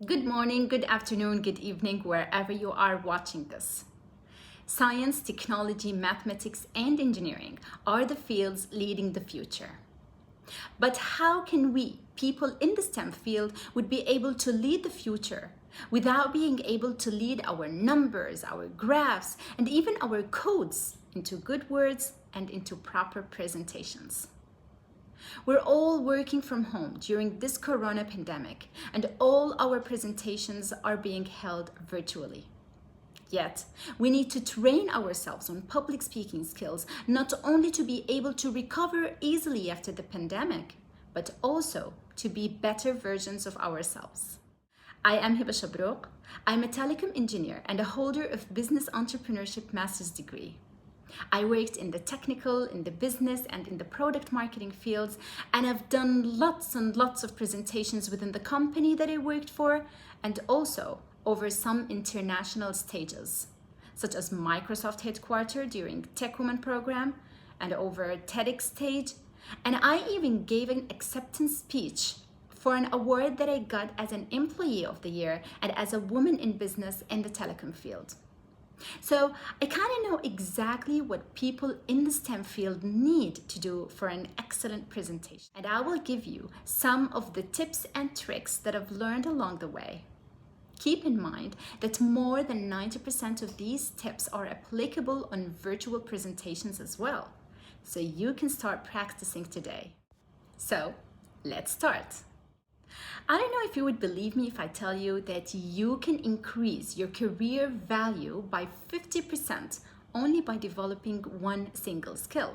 Good morning, good afternoon, good evening, wherever you are watching this. Science, technology, mathematics, and engineering are the fields leading the future. But how can we, people in the STEM field, would be able to lead the future without being able to lead our numbers, our graphs, and even our codes into good words and into proper presentations? We're all working from home during this corona pandemic, and all our presentations are being held virtually. Yet, we need to train ourselves on public speaking skills, not only to be able to recover easily after the pandemic, but also to be better versions of ourselves. I am Hiba Shabrouq. I'm a telecom engineer and a holder of business entrepreneurship master's degree. I worked in the technical, in the business, and in the product marketing fields, and I've done lots and lots of presentations within the company that I worked for, and also over some international stages, such as Microsoft headquarters during Tech Woman program, and over TEDx stage, and I even gave an acceptance speech for an award that I got as an Employee of the Year and as a woman in business in the telecom field. So I kind of know exactly what people in the STEM field need to do for an excellent presentation. And I will give you some of the tips and tricks that I've learned along the way. Keep in mind that more than 90% of these tips are applicable on virtual presentations as well. So you can start practicing today. So let's start. I don't know if you would believe me if I tell you that you can increase your career value by 50% only by developing one single skill.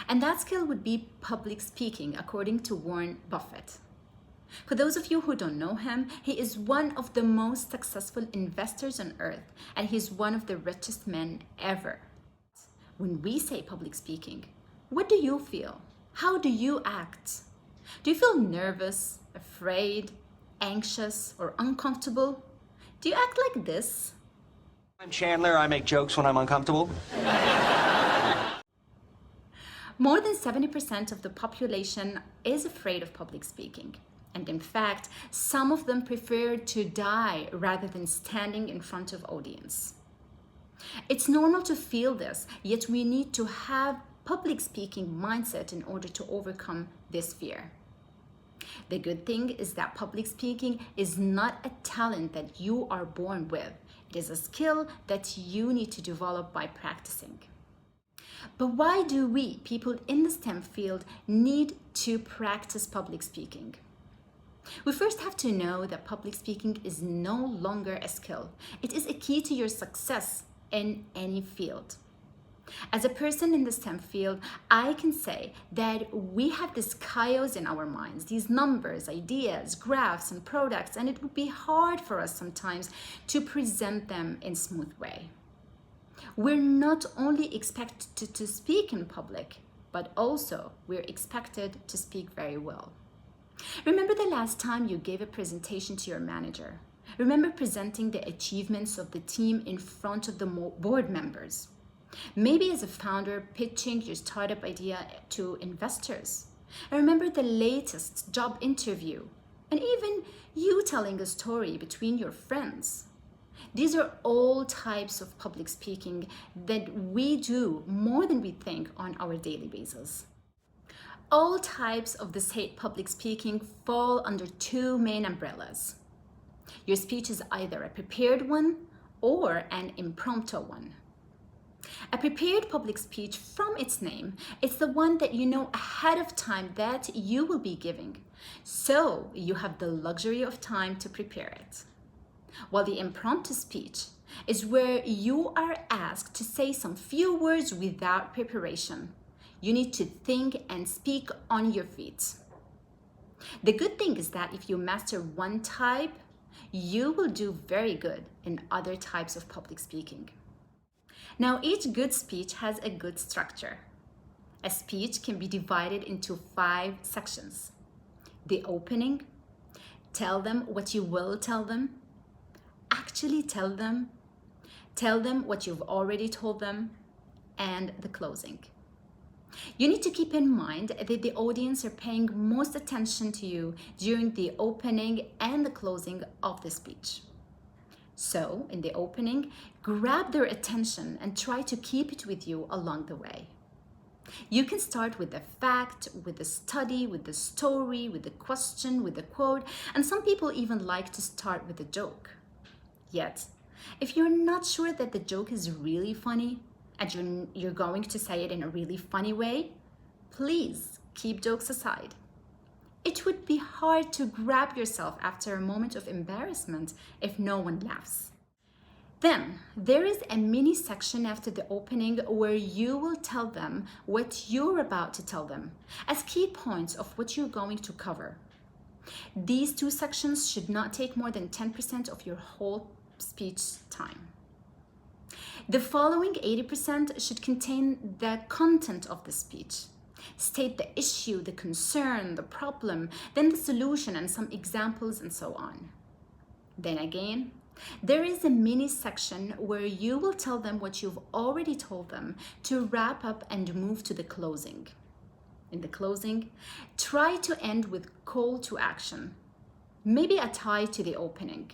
And that skill would be public speaking, according to Warren Buffett. For those of you who don't know him, he is one of the most successful investors on earth, and he's one of the richest men ever. When we say public speaking, what do you feel? How do you act? Do you feel nervous, afraid, anxious, or uncomfortable? Do you act like this? I'm Chandler. I make jokes when I'm uncomfortable. More than 70% of the population is afraid of public speaking. And in fact, some of them prefer to die rather than standing in front of audience. It's normal to feel this, yet we need to have public speaking mindset in order to overcome this fear. The good thing is that public speaking is not a talent that you are born with. It is a skill that you need to develop by practicing. But why do we, people in the STEM field, need to practice public speaking? We first have to know that public speaking is no longer a skill. It is a key to your success in any field. As a person in the STEM field, I can say that we have this chaos in our minds, these numbers, ideas, graphs, and products, and it would be hard for us sometimes to present them in a smooth way. We're not only expected to speak in public, but also we're expected to speak very well. Remember the last time you gave a presentation to your manager? Remember presenting the achievements of the team in front of the board members? Maybe as a founder, pitching your startup idea to investors. And remember the latest job interview, and even you telling a story between your friends. These are all types of public speaking that we do more than we think on our daily basis. All types of this public speaking fall under two main umbrellas. Your speech is either a prepared one or an impromptu one. A prepared public speech, from its name, it's the one that you know ahead of time that you will be giving, so you have the luxury of time to prepare it. While the impromptu speech is where you are asked to say some few words without preparation. You need to think and speak on your feet. The good thing is that if you master one type, you will do very good in other types of public speaking. Now, each good speech has a good structure. A speech can be divided into 5 sections. The opening, tell them what you will tell them, actually tell them what you've already told them, and the closing. You need to keep in mind that the audience are paying most attention to you during the opening and the closing of the speech. So, in the opening, grab their attention and try to keep it with you along the way. You can start with the fact, with the study, with the story, with the question, with the quote, and some people even like to start with a joke. Yet, if you're not sure that the joke is really funny and you're going to say it in a really funny way, please keep jokes aside. It would be hard to grab yourself after a moment of embarrassment if no one laughs. Then there is a mini section after the opening where you will tell them what you're about to tell them as key points of what you're going to cover. These two sections should not take more than 10% of your whole speech time. The following 80% should contain the content of the speech. State the issue, the concern, the problem, then the solution and some examples and so on. Then again, there is a mini section where you will tell them what you've already told them to wrap up and move to the closing. In the closing, try to end with call to action, maybe a tie to the opening.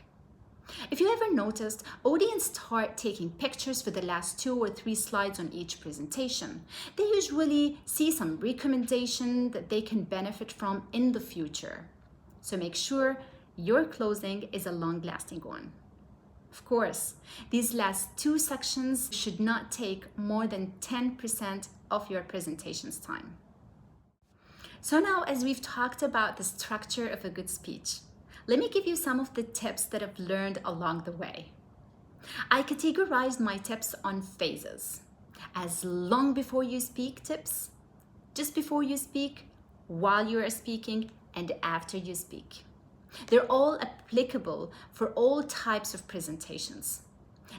If you ever noticed, audience start taking pictures for the last 2 or 3 slides on each presentation. They usually see some recommendation that they can benefit from in the future. So make sure your closing is a long-lasting one. Of course, these last 2 sections should not take more than 10% of your presentation's time. So now, as we've talked about the structure of a good speech, let me give you some of the tips that I've learned along the way. I categorized my tips on phases, as long before you speak tips, just before you speak, while you are speaking, and after you speak. They're all applicable for all types of presentations,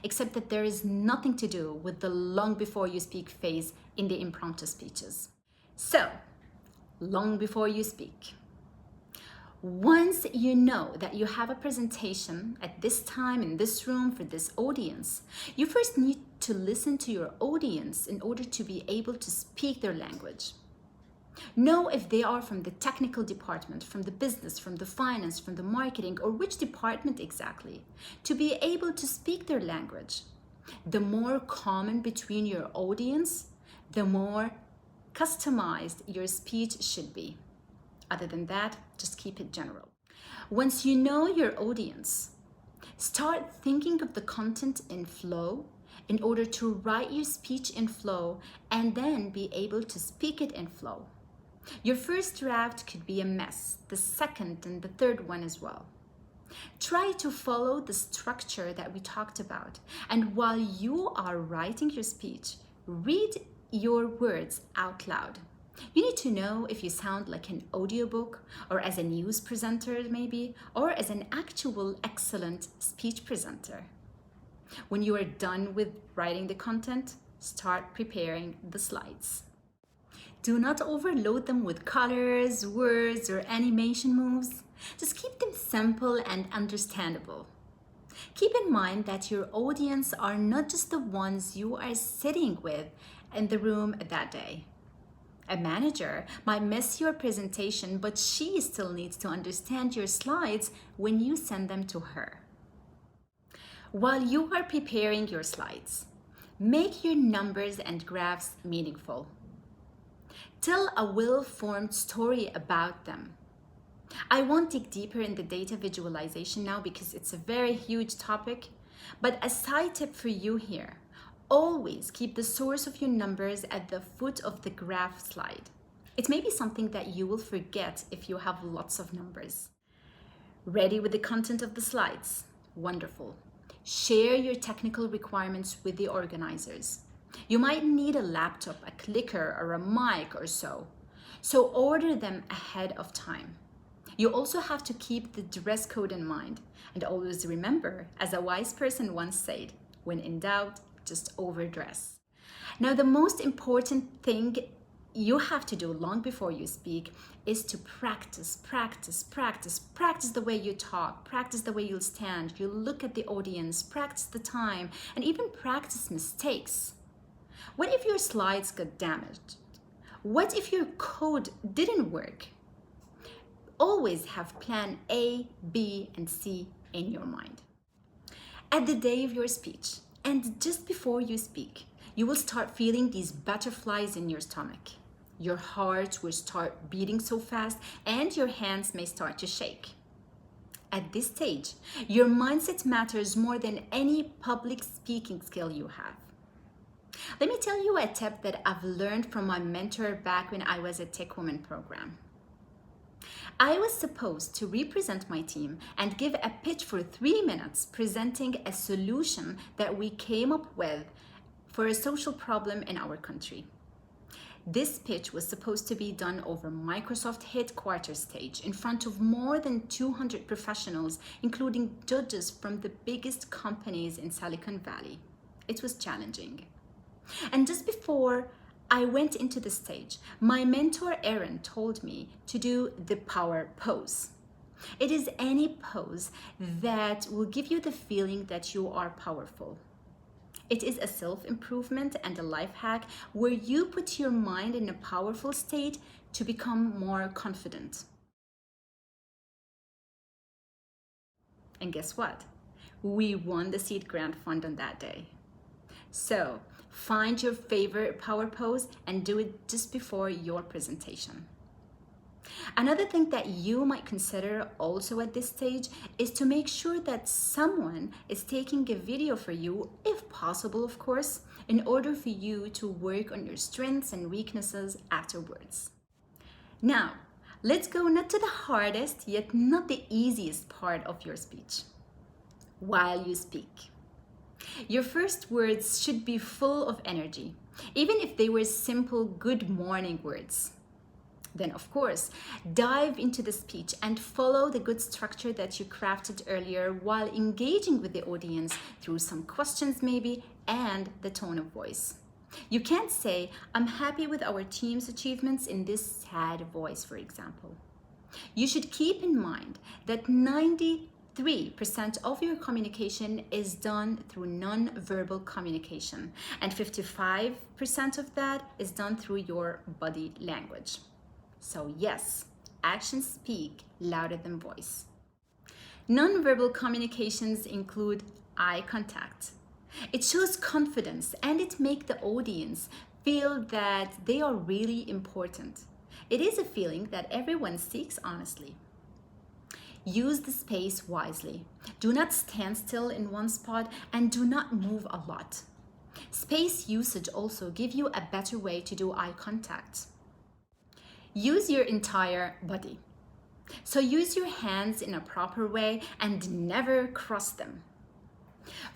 except that there is nothing to do with the long before you speak phase in the impromptu speeches. So, long before you speak. Once you know that you have a presentation at this time in this room for this audience, you first need to listen to your audience in order to be able to speak their language. Know if they are from the technical department, from the business, from the finance, from the marketing, or which department exactly, to be able to speak their language. The more common between your audience, the more customized your speech should be. Other than that, just keep it general. Once you know your audience, start thinking of the content in flow in order to write your speech in flow and then be able to speak it in flow. Your first draft could be a mess, the second and the third one as well. Try to follow the structure that we talked about, and while you are writing your speech, read your words out loud. You need to know if you sound like an audiobook or as a news presenter maybe, or as an actual excellent speech presenter. When you are done with writing the content, start preparing the slides. Do not overload them with colors, words, or animation moves. Just keep them simple and understandable. Keep in mind that your audience are not just the ones you are sitting with in the room that day. A manager might miss your presentation, but she still needs to understand your slides when you send them to her. While you are preparing your slides, make your numbers and graphs meaningful. Tell a well-formed story about them. I won't dig deeper in the data visualization now because it's a very huge topic, but a side tip for you here: always keep the source of your numbers at the foot of the graph slide. It may be something that you will forget if you have lots of numbers. Ready with the content of the slides? Wonderful. Share your technical requirements with the organizers. You might need a laptop, a clicker, or a mic or so. So order them ahead of time. You also have to keep the dress code in mind. And always remember, as a wise person once said, when in doubt, just overdress. Now, the most important thing you have to do long before you speak is to practice the way you talk, practice the way you'll stand, you look at the audience, practice the time, and even practice mistakes. What if your slides got damaged? What if your code didn't work? Always have plan A, B, and C in your mind. At the day of your speech, and just before you speak, you will start feeling these butterflies in your stomach. Your heart will start beating so fast, and your hands may start to shake. At this stage, your mindset matters more than any public speaking skill you have. Let me tell you a tip that I've learned from my mentor back when I was at Tech Women program. I was supposed to represent my team and give a pitch for 3 minutes presenting a solution that we came up with for a social problem in our country. This pitch was supposed to be done over Microsoft headquarters stage in front of more than 200 professionals, including judges from the biggest companies in Silicon Valley. It was challenging. And just before I went into the stage, my mentor Erin told me to do the power pose. It is any pose that will give you the feeling that you are powerful. It is a self-improvement and a life hack where you put your mind in a powerful state to become more confident. And guess what? We won the Seed Grant Fund on that day. So, find your favorite power pose and do it just before your presentation. Another thing that you might consider also at this stage is to make sure that someone is taking a video for you, if possible, of course, in order for you to work on your strengths and weaknesses afterwards. Now, let's go not to the hardest, yet not the easiest part of your speech. While you speak. Your first words should be full of energy, even if they were simple good morning words. Then, of course, dive into the speech and follow the good structure that you crafted earlier while engaging with the audience through some questions maybe and the tone of voice. You can't say, "I'm happy with our team's achievements" in this sad voice, for example. You should keep in mind that 93% of your communication is done through non-verbal communication, and 55% of that is done through your body language. So yes, actions speak louder than voice. Non-verbal communications include eye contact. It shows confidence and it makes the audience feel that they are really important. It is a feeling that everyone seeks honestly. Use the space wisely. Do not stand still in one spot and do not move a lot. Space usage also gives you a better way to do eye contact. Use your entire body. So use your hands in a proper way and never cross them.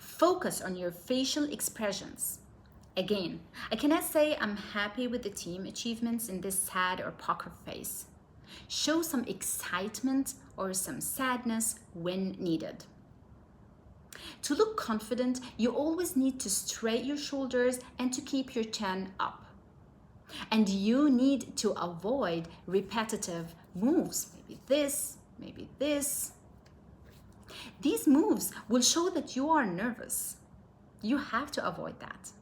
Focus on your facial expressions. Again, I cannot say I'm happy with the team achievements in this sad or poker face. Show some excitement or some sadness when needed. To look confident, you always need to straighten your shoulders and to keep your chin up. And you need to avoid repetitive moves. Maybe this, maybe this. These moves will show that you are nervous. You have to avoid that.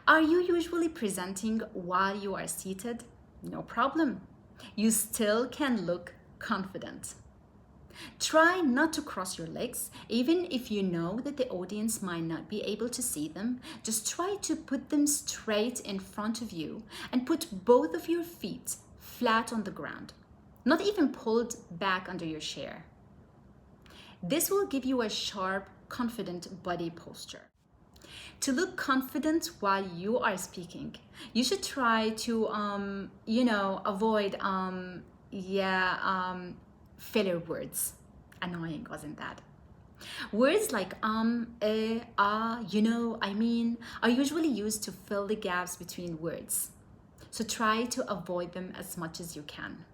Are you usually presenting while you are seated? No problem. You still can look confident. Try not to cross your legs, even if you know that the audience might not be able to see them. Just try to put them straight in front of you and put both of your feet flat on the ground, not even pulled back under your chair. This will give you a sharp, confident body posture. To look confident while you are speaking, you should try to, avoid, filler words. Annoying, wasn't that? Words like I mean, are usually used to fill the gaps between words. So try to avoid them as much as you can.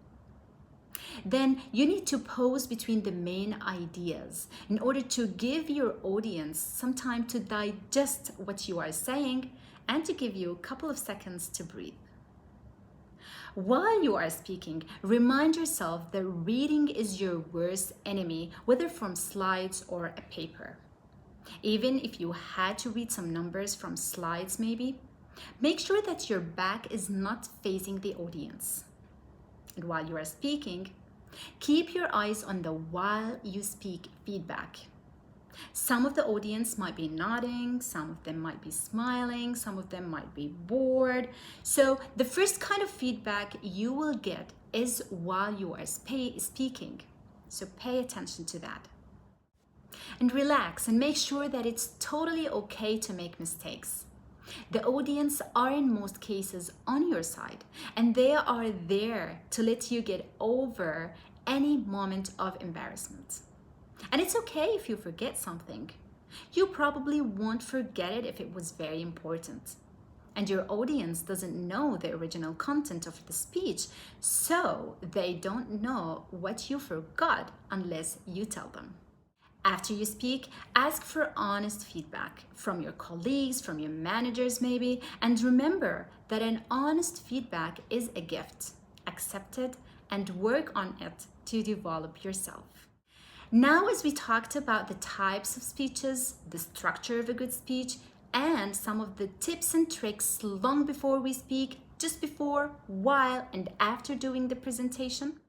Then you need to pause between the main ideas in order to give your audience some time to digest what you are saying and to give you a couple of seconds to breathe. While you are speaking, remind yourself that reading is your worst enemy, whether from slides or a paper. Even if you had to read some numbers from slides maybe, Make sure that your back is not facing the audience. And while you are speaking, keep your eyes on the while you speak feedback. Some of the audience might be nodding, some of them might be smiling, some of them might be bored. So the first kind of feedback you will get is while you are speaking. So pay attention to that. And relax and make sure that it's totally okay to make mistakes. The audience are in most cases on your side, and they are there to let you get over any moment of embarrassment. And it's okay if you forget something. You probably won't forget it if it was very important. And your audience doesn't know the original content of the speech, so they don't know what you forgot unless you tell them. After you speak, ask for honest feedback from your colleagues, from your managers maybe, and remember that an honest feedback is a gift. Accept it and work on it to develop yourself. Now, as we talked about the types of speeches, the structure of a good speech, and some of the tips and tricks long before we speak, just before, while, and after doing the presentation,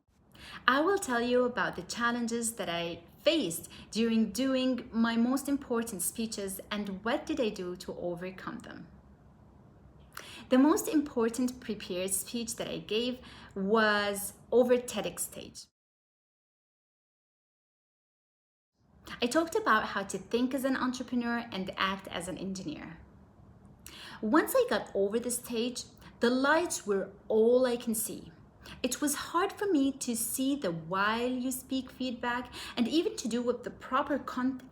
I will tell you about the challenges that I faced during doing my most important speeches and what did I do to overcome them. The most important prepared speech that I gave was over TEDx stage. I talked about how to think as an entrepreneur and act as an engineer. Once I got over the stage, the lights were all I can see. It was hard for me to see the while you speak feedback and even to do with the proper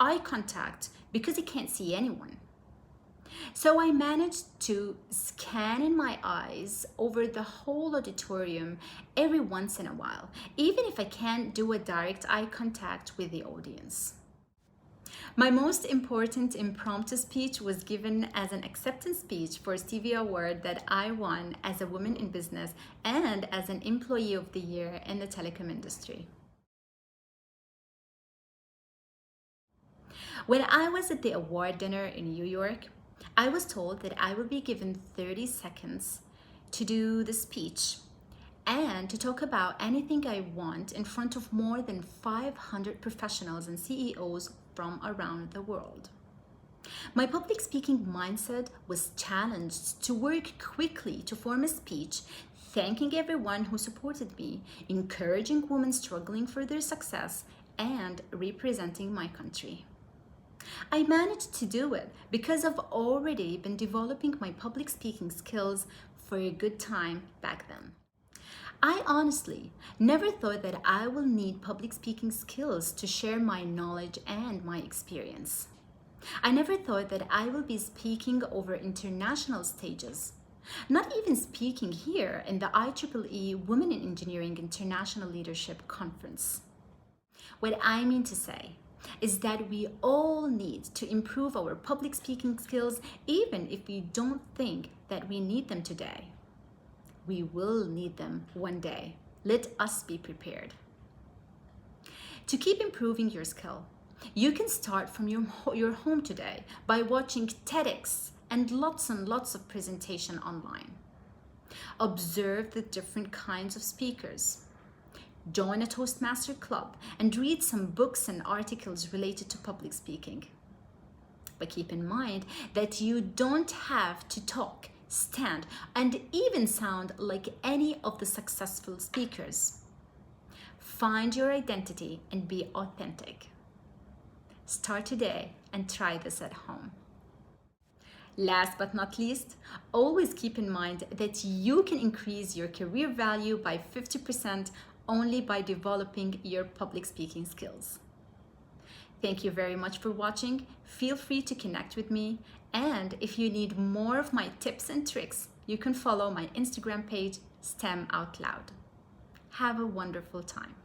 eye contact because I can't see anyone. So I managed to scan in my eyes over the whole auditorium every once in a while, even if I can't do a direct eye contact with the audience. My most important impromptu speech was given as an acceptance speech for a Stevie Award that I won as a woman in business and as an employee of the year in the telecom industry. When I was at the award dinner in New York, I was told that I would be given 30 seconds to do the speech and to talk about anything I want in front of more than 500 professionals and CEOs from around the world. My public speaking mindset was challenged to work quickly to form a speech, thanking everyone who supported me, encouraging women struggling for their success, and representing my country. I managed to do it because I've already been developing my public speaking skills for a good time back then. I honestly never thought that I will need public speaking skills to share my knowledge and my experience. I never thought that I will be speaking over international stages, not even speaking here in the IEEE Women in Engineering International Leadership Conference. What I mean to say is that we all need to improve our public speaking skills even if we don't think that we need them today. We will need them one day. Let us be prepared. To keep improving your skill, you can start from your home today by watching TEDx and lots of presentation online. Observe the different kinds of speakers. Join a Toastmaster club and read some books and articles related to public speaking. But keep in mind that you don't have to talk, stand, and even sound like any of the successful speakers. Find your identity and be authentic. Start today and try this at home. Last but not least, always keep in mind that you can increase your career value by 50% only by developing your public speaking skills. Thank you very much for watching. Feel free to connect with me. And if you need more of my tips and tricks, you can follow my Instagram page, STEM Out Loud. Have a wonderful time.